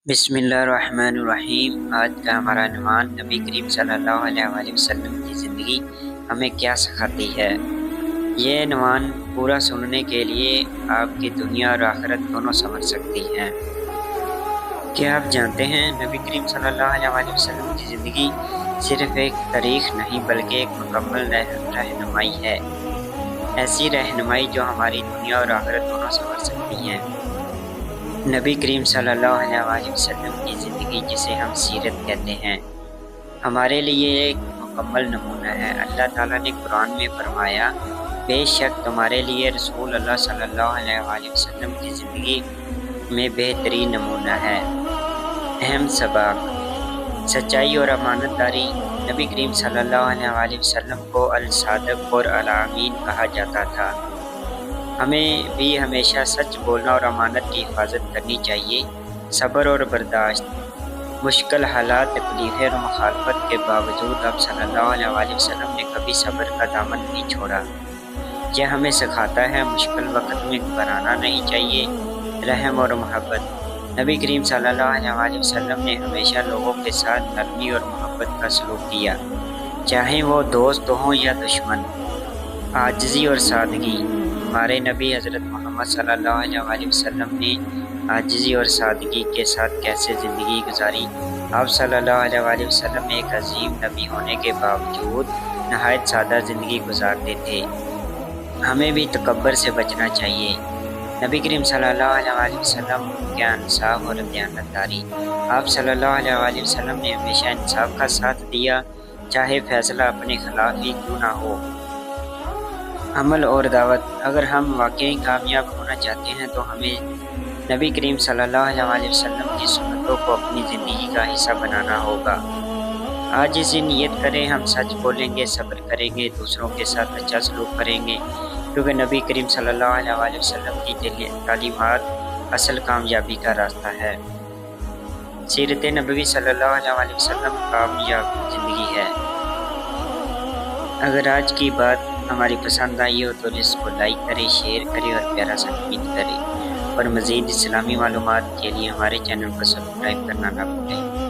بسم اللہ الرحمن الرحیم۔ آج کا ہمارا عنوان نبی کریم صلی اللہ علیہ وآلہ وسلم کی زندگی ہمیں کیا سکھاتی ہے۔ یہ عنوان پورا سننے کے لیے آپ کی دنیا اور آخرت دونوں سمجھ سکتی ہیں۔ کیا آپ جانتے ہیں نبی کریم صلی اللہ علیہ وآلہ وسلم کی زندگی صرف ایک تاریخ نہیں بلکہ ایک مکمل رہنمائی ہے، ایسی رہنمائی جو ہماری دنیا اور آخرت دونوں سمجھ سکتی ہیں۔ نبی کریم صلی اللہ علیہ وآلہ وسلم کی زندگی جسے ہم سیرت کہتے ہیں، ہمارے لیے ایک مکمل نمونہ ہے۔ اللہ تعالیٰ نے قرآن میں فرمایا، بے شک تمہارے لیے رسول اللہ صلی اللہ علیہ وآلہ وسلم کی زندگی میں بہترین نمونہ ہے۔ اہم سبق: سچائی اور امانت داری۔ نبی کریم صلی اللہ علیہ وآلہ وسلم کو الصادق اور الامین کہا جاتا تھا۔ ہمیں بھی ہمیشہ سچ بولنا اور امانت کی حفاظت کرنی چاہیے۔ صبر اور برداشت۔ مشکل حالات، تکلیفیں اور مخالفت کے باوجود آپ صلی اللہ علیہ وآلہ وسلم نے کبھی صبر کا دامن نہیں چھوڑا۔ یہ ہمیں سکھاتا ہے مشکل وقت میں گھبرانا نہیں چاہیے۔ رحم اور محبت۔ نبی کریم صلی اللہ علیہ وآلہ وسلم نے ہمیشہ لوگوں کے ساتھ نرمی اور محبت کا سلوک کیا، چاہے وہ دوست ہوں یا دشمن۔ عاجزی اور سادگی۔ ہمارے نبی حضرت محمد صلی اللہ علیہ وآلہ وسلم نے عاجزی اور سادگی کے ساتھ کیسے زندگی گزاری۔ آپ صلی اللہ علیہ وآلہ وسلم ایک عظیم نبی ہونے کے باوجود نہایت سادہ زندگی گزارتے تھے۔ ہمیں بھی تکبر سے بچنا چاہیے۔ نبی کریم صلی اللہ علیہ وآلہ وسلم کا انصاف اور دیانتداری۔ آپ صلی اللہ علیہ وآلہ وسلم نے ہمیشہ انصاف کا ساتھ دیا، چاہے فیصلہ اپنے خلاف ہی کیوں نہ ہو۔ عمل اور دعوت۔ اگر ہم واقعی کامیاب ہونا چاہتے ہیں تو ہمیں نبی کریم صلی اللہ علیہ وآلہ وسلم کی سنتوں کو اپنی زندگی کا حصہ بنانا ہوگا۔ آج اسے نیت کریں، ہم سچ بولیں گے، صبر کریں گے، دوسروں کے ساتھ اچھا سلوک کریں گے، کیونکہ نبی کریم صلی اللہ علیہ وآلہ وسلم کی تعلیمات اصل کامیابی کا راستہ ہے۔ سیرت نبوی صلی اللہ علیہ وآلہ وسلم کامیاب زندگی ہے۔ اگر آج کی بات ہماری پسند آئی ہو تو اس کو لائک کریں، شیئر کریں اور پیارا سا کمنٹ کریں، اور مزید اسلامی معلومات کے لیے ہمارے چینل کو سبسکرائب کرنا نہ بھولیں۔